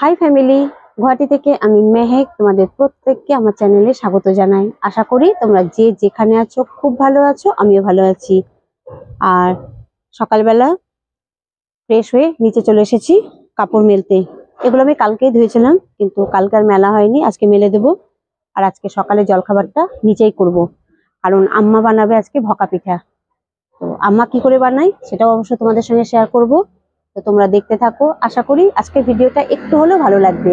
High family, Guwahati থেকে আমি মেহেক তোমাদের প্রত্যেককে আমার চ্যানেলে স্বাগত জানাই। আশা করি তোমরা যে যেখানে আছো খুব ভালো আছো, আমিও ভালো আছি। আর সকালবেলা ফ্রেশ হয়ে নিচে চলে এসেছি কাপড় মেলতে। এগুলো আমি কালকেই ধুয়েছিলাম, কিন্তু কালকে আর মেলা হয়নি, আজকে মেলে দেবো। আর আজকে সকালে জলখাবারটা নিচেই করব, কারণ আম্মা বানাবে আজকে ভকা পিঠা। তো আম্মা কি করে বানাই সেটাও অবশ্য তোমাদের সঙ্গে শেয়ার করব। তো তোমরা দেখতে থাকো, আশা করি আজকের ভিডিওটা একটু হলেও ভালো লাগবে।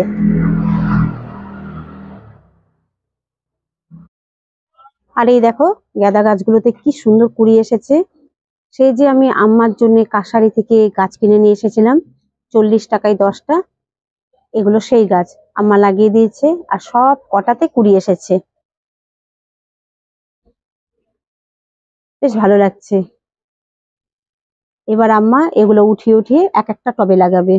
আর এই দেখো, গাঁদা গাছগুলোতে কি সুন্দর কুড়ি এসেছে। সেই যে আমি আম্মার জন্য কাশারি থেকে গাছ কিনে নিয়ে এসেছিলাম, 40 টাকায় 10টা। এগুলো সেই গাছ আম্মা লাগিয়ে দিয়েছে, আর সব কটাতে কুড়ি এসেছে। বেশ ভালো লাগছে। এবার আম্মা এগুলো উঠিয়ে উঠিয়ে এক একটা টবে লাগাবে।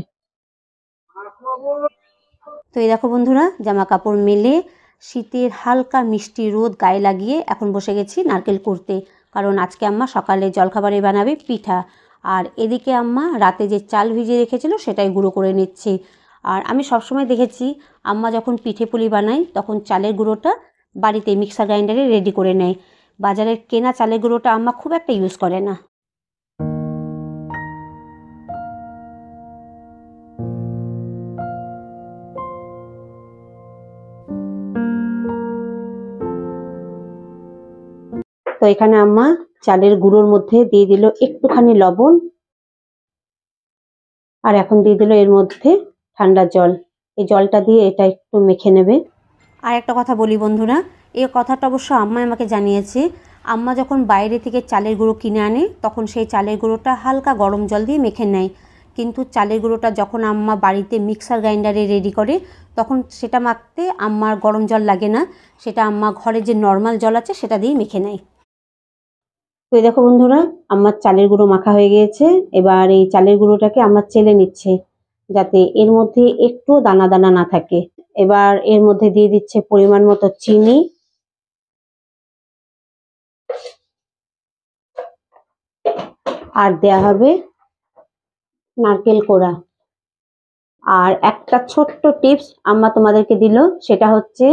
তো এই দেখো বন্ধুরা, জামা কাপড় মেলে শীতের হালকা মিষ্টি রোদ গায়ে লাগিয়ে এখন বসে গেছি নারকেল কুড়তে, কারণ আজকে আম্মা সকালে জলখাবারে বানাবে পিঠা। আর এদিকে আম্মা রাতে যে চাল ভিজিয়ে রেখেছিল সেটাই গুঁড়ো করে নিচ্ছে। আর আমি সবসময় দেখেছি আম্মা যখন পিঠে পুলি বানায় তখন চালের গুঁড়োটা বাড়িতে মিক্সার গ্রাইন্ডারে রেডি করে নেয়। বাজারের কেনা চালের গুঁড়োটা আম্মা খুব একটা ইউজ করে না। তো এখানে আম্মা চালের গুঁড়োর মধ্যে দিয়ে দিল একটুখানি লবণ, আর এখন দিয়ে দিল এর মধ্যে ঠান্ডা জল। এই জলটা দিয়ে এটা একটু মেখে নেবে। আর একটা কথা বলি বন্ধুরা, এই কথাটা অবশ্য আম্মা আমাকে জানিয়েছে। আম্মা যখন বাইরে থেকে চালের গুঁড়ো কিনে আনে তখন সেই চালের গুঁড়োটা হালকা গরম জল দিয়ে মেখে নেয়, কিন্তু চালের গুঁড়োটা যখন আম্মা বাড়িতে মিক্সার গ্রাইন্ডারে রেডি করে তখন সেটা মাখতে আম্মার গরম জল লাগে না, সেটা আম্মা ঘরে যে নর্মাল জল আছে সেটা দিয়েই মেখে নেয়। তো এই দেখো বন্ধুরা, আমার চালের গুঁড়ো মাখা হয়ে গিয়েছে। এবার এই চালের গুঁড়োটাকে আমার চেলে নিচ্ছে, যাতে এর মধ্যে একটু দানা দানা না থাকে। এবার এর মধ্যে দিয়ে দিচ্ছে পরিমাণ মতো চিনি, আর দেয়া হবে নারকেল কোড়া। আর একটা ছোট্ট টিপস আম্মা তোমাদেরকে দিল, সেটা হচ্ছে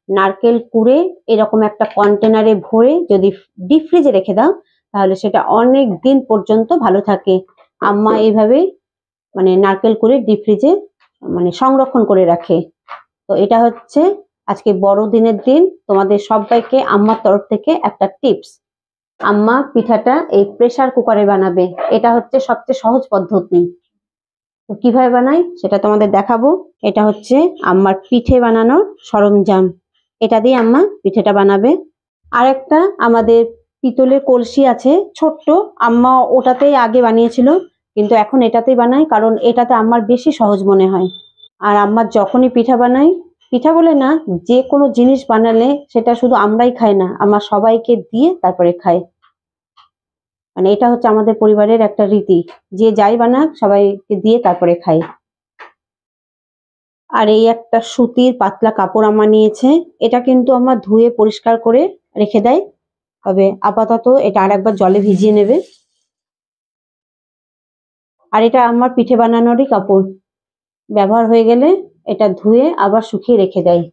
নারকেল কুড়ে এরকম একটা কন্টেনারে ভরে যদি ডিপ ফ্রিজে রেখে দাও তাহলে সেটা অনেক দিন পর্যন্ত ভালো থাকে। আম্মা এইভাবে মানে নারকেল কুড়ে ডিপ ফ্রিজে মানে সংরক্ষণ করে রাখে। তো এটা হচ্ছে আজকে বড়দিনের দিন তোমাদের সবাইকে আম্মার তরফ থেকে একটা টিপস। আম্মা পিঠাটা এই প্রেসার কুকারে বানাবে, এটা হচ্ছে সবচেয়ে সহজ পদ্ধতি। তো কিভাবে বানাই সেটা তোমাদের দেখাবো। এটা হচ্ছে আম্মার পিঠে বানানোর সরঞ্জাম, এটা দিয়ে আম্মা পিঠেটা বানাবে। আর একটা আমাদের পিতলের কলসি আছে ছোট্ট, আম্মা ওটাতেই আগে বানিয়েছিল, কিন্তু এখন এটাতেই বানাই কারণ এটাতে আম্মার বেশি সহজ মনে হয়। আর আম্মার যখনই পিঠা বানাই, পিঠা বলে না, যে কোনো জিনিস বানালে সেটা শুধু আমরাই খাই না, আমার সবাইকে দিয়ে তারপরে খাই। মানে এটা হচ্ছে আমাদের পরিবারের একটা রীতি, যে যাই বানাক সবাইকে দিয়ে তারপরে খাই। আর এই একটা সুতির পাতলা কাপড় আম্মা নিয়েছে, এটা কিন্তু আম্মা ধুয়ে পরিষ্কার করে রেখে দেয়, তবে আপাতত এটা আরেকবার জলে ভিজিয়ে নেবে। আর এটা আমার পিঠে বানানোরই কাপড়, ব্যবহার হয়ে গেলে এটা ধুয়ে আবার শুকিয়ে রেখে দেয়।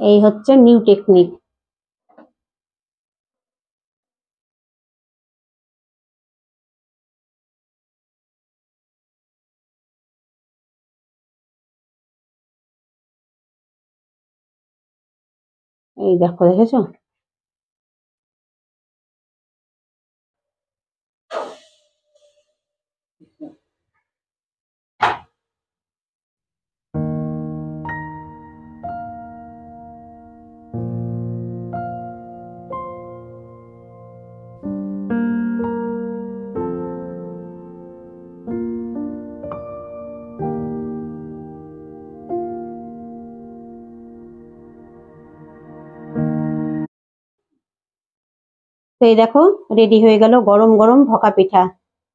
এই হচ্ছে নিউ টেকনিক। এই দেখো, দেখেছো? তো এই দেখো রেডি হয়ে গেল গরম গরম ভকা পিঠা।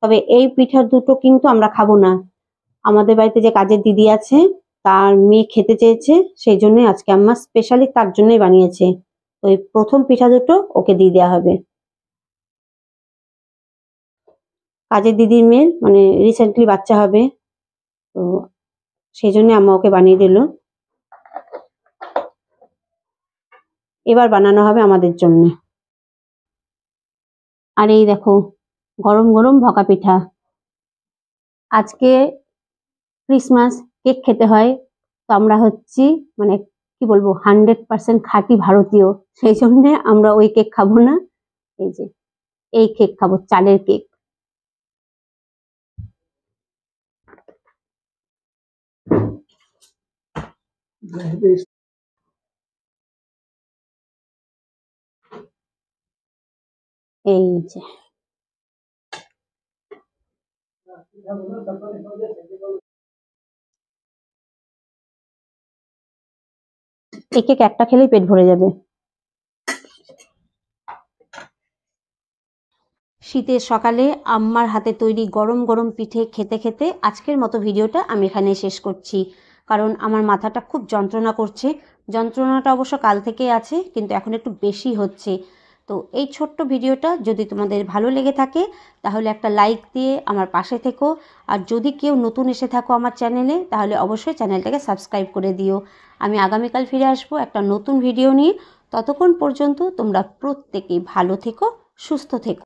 তবে এই পিঠা দুটো কিন্তু আমরা খাবো না, আমাদের বাড়িতে যে কাজের দিদি আছে তার মেয়ে খেতে চেয়েছে, সেই জন্য আজকে আম্মা স্পেশালি তার জন্যই বানিয়েছে। তো এই প্রথম পিঠা দুটো ওকে দিয়ে দেওয়া হবে। কাজের দিদির মেয়ের মানে রিসেন্টলি বাচ্চা হবে, তো সেই জন্য আম্মা ওকে বানিয়ে দিল। এবার বানানো হবে আমাদের জন্য। আর এই দেখো গরম গরম ভকা পিঠা। আজকে ক্রিসমাস, কেক খেতে হয়, তো আমরা হচ্ছি মানে কি বলবো 100% খাঁটি ভারতীয়, সেই জন্য আমরা ওই কেক খাবো না, এই যে এই কেক খাবো, চালের কেক। এই যে এই কেক একটা খেলেই পেট ভরে যাবে। শীতের সকালে আম্মার হাতে তৈরি গরম গরম পিঠে খেতে খেতে আজকের মতো ভিডিওটা আমি এখানে শেষ করছি, কারণ আমার মাথাটা খুব যন্ত্রণা করছে। যন্ত্রণাটা অবশ্য কাল থেকেই আছে, কিন্তু এখন একটু বেশি হচ্ছে। তো এই ছোট্ট ভিডিওটা যদি তোমাদের ভালো লেগে থাকে তাহলে একটা লাইক দিয়ে আমার পাশে থেকো, আর যদি কেউ নতুন এসে থাকো আমার চ্যানেলে তাহলে অবশ্যই চ্যানেলটাকে সাবস্ক্রাইব করে দিও। আমি আগামীকাল ফিরে আসবো একটা নতুন ভিডিও নিয়ে। ততক্ষণ পর্যন্ত তোমরা প্রত্যেকেই ভালো থেকো, সুস্থ থেকো।